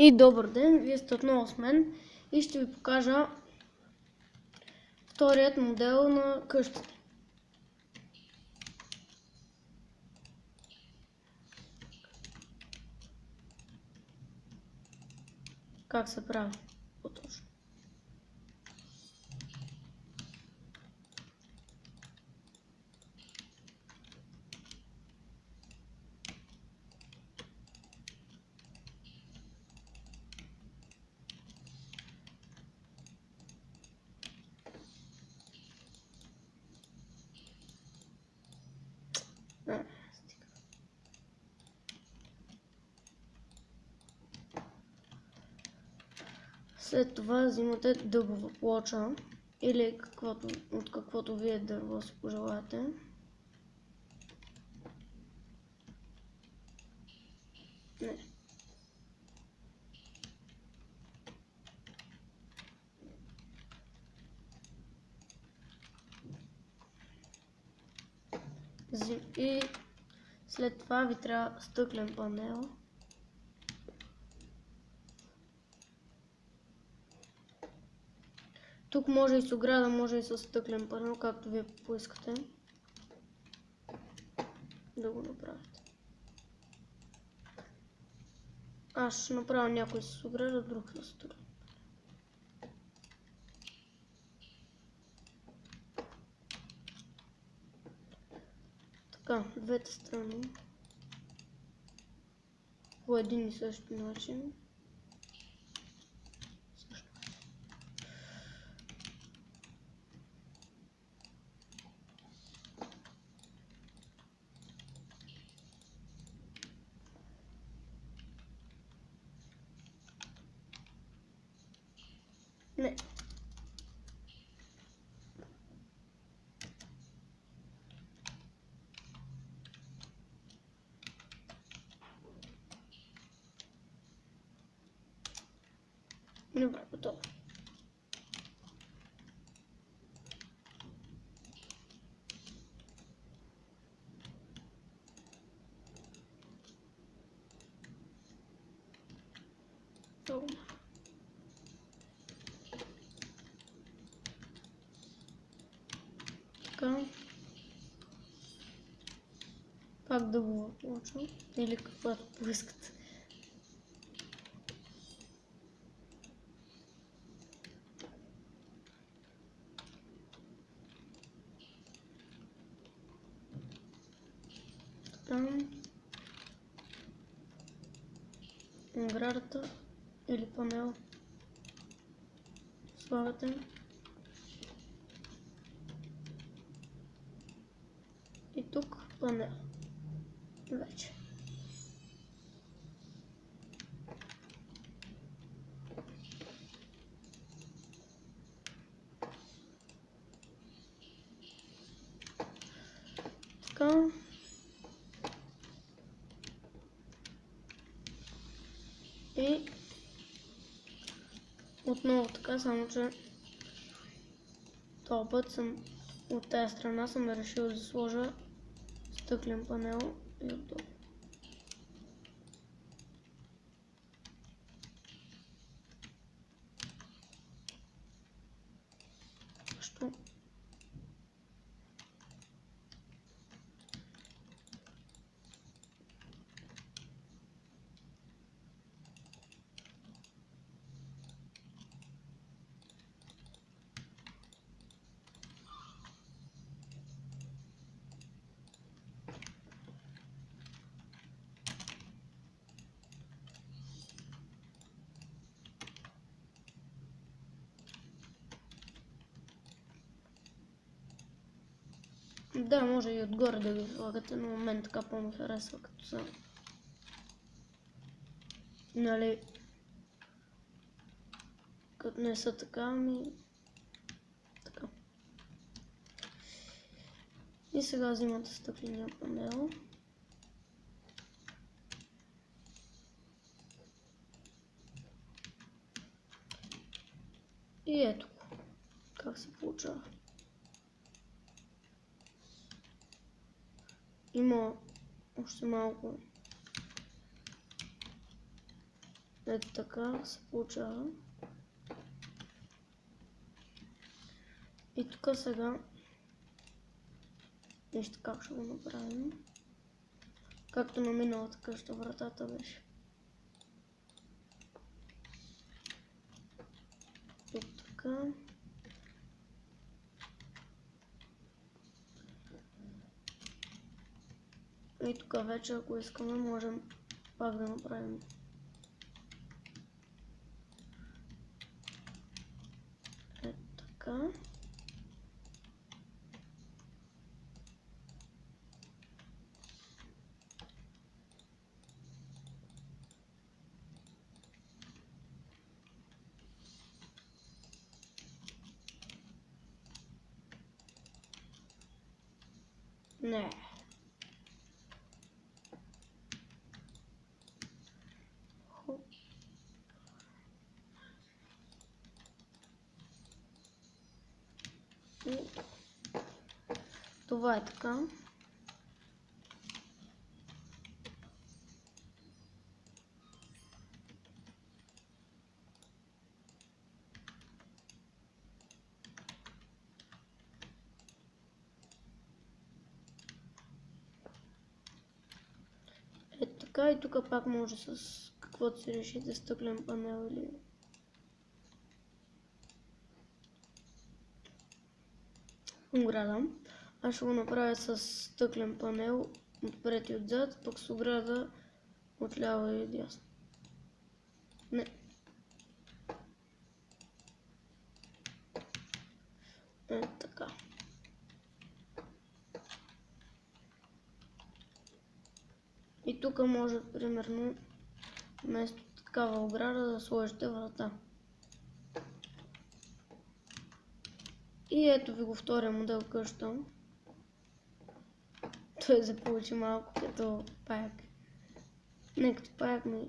И добър ден, вие сте отново с мен и ще ви покажа вторият модел на къщата. Как се прави по-точно. След това взимате дъбова плоча или от каквото вие дърво си пожелаете. Не. И след това ви трябва стъклен панел. Тук може и с ограда, може и с стъклен панел, както вие поискате да го направите. Аз ще направя някой с ограда, друг с стъклен. Така, двете страни по един и същи начин. Не. Добре, готово. Така. Пак да го получа или каквото поискате. Там оградата или панел слагате и тук панел вече. Така. И отново така, само че този път от тази страна съм решил да сложа стъклен панел и отдолу. Защо? Да, може и отгоре да ги слагате, но на мен така по-ми харесва като са. Нали? Като не са така, ами така. И сега взимате стъкления панел. И ето как се получава. Има още малко Ето така се получава. И тук сега нещо как ще го направим. Както на миналата къща вратата беше. Тук така. И тук вече, ако искаме, можем пак да направим. Ето така. Не. Това е така. Ето така и тук пак може с каквото си решите, стъклен панел или ограда. Аз ще го направя с стъклен панел отпред и отзад, пък с ограда отляво и дясно. Не. Ето така. И тук може, примерно, вместо такава ограда да сложите врата. И ето ви го втория модел къща. Той се получи малко като паяк. Не като паяк, но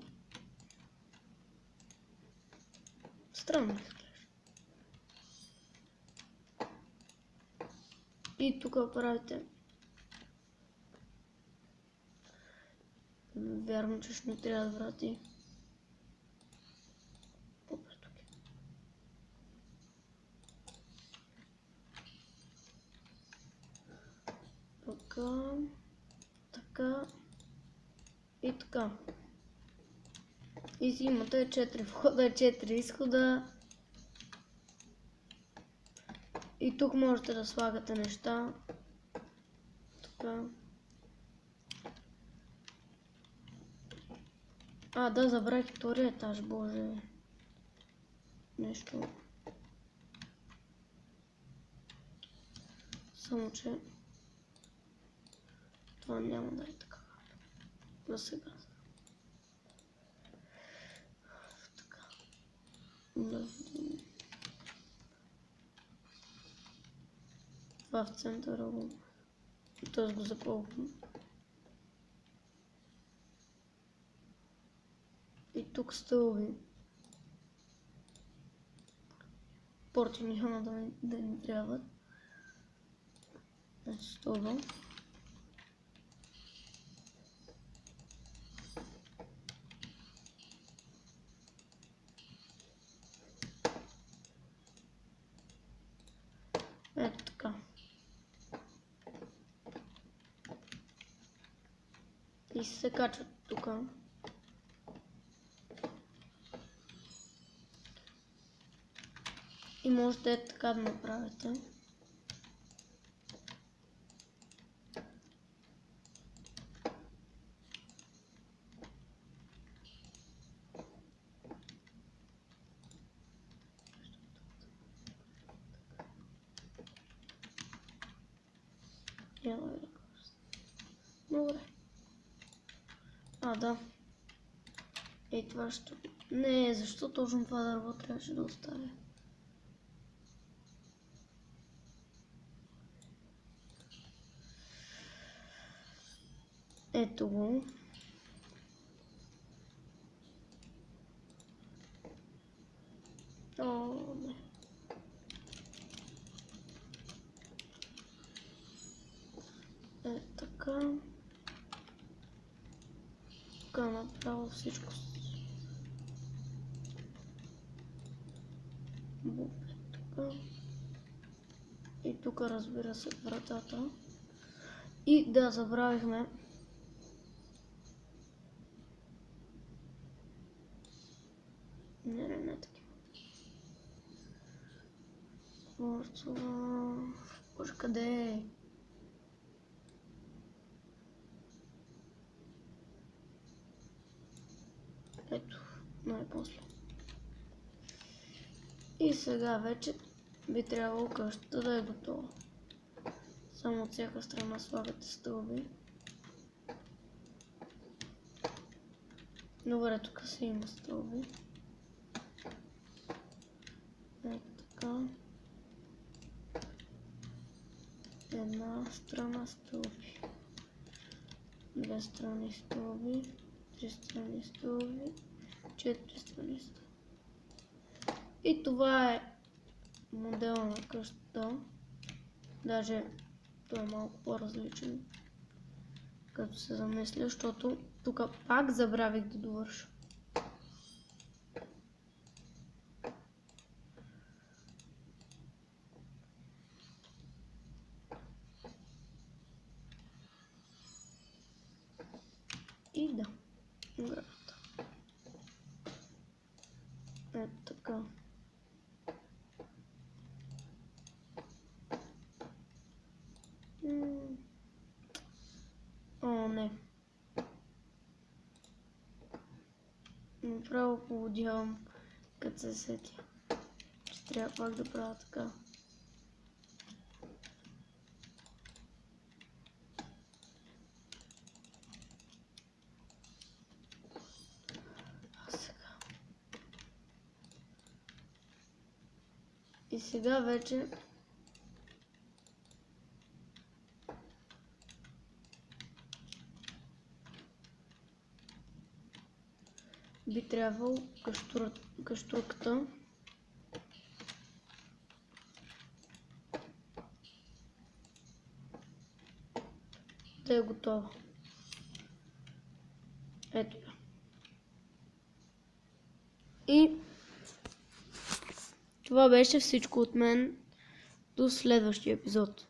странно изглежда. И тук правите. Вярно, че ще ни трябва врати. Опа, тук е. Така. Така. И така. И си имате 4 входа, 4 изхода. И тук можете да слагате неща. Така. А, да, забравих втория етаж, боже. Нещо. Само че това няма да е така. За сега. Така. Това в центъра го. Т.е. го запълвам. И тук стълби. Порти няма да ни трябват. Ето стълба. Ето така. И се качват тук. И можете така да направите. Добре. А, да. Ей, това ще... Не, защо точно това дърво трябваше да оставя? Ето го. О, не. Е, така. Така направо всичко. Бупи тук. И тук, разбира се, вратата. И да, забравихме. Не такива. Кварцова. Боже, къде е? Ето, най-после. И сега вече би трябвало къщата да е готова. Само от всяка страна слагате стълби. Добре, тук си има стълби. Ето така. Една страна стълби. Две страни стълби. Три страни стълби. Четири страни стълби. И това е модела на къщата. Даже той е малко по-различен, като се замисля, защото тук пак забравих да довърша. И да, оградата. Ето така. О, не. Направо поводявам, като се сетя, че трябва пак да правя така. И сега вече би трябвало кащурката да е готова. Ето я. И това беше всичко от мен. До следващия епизод.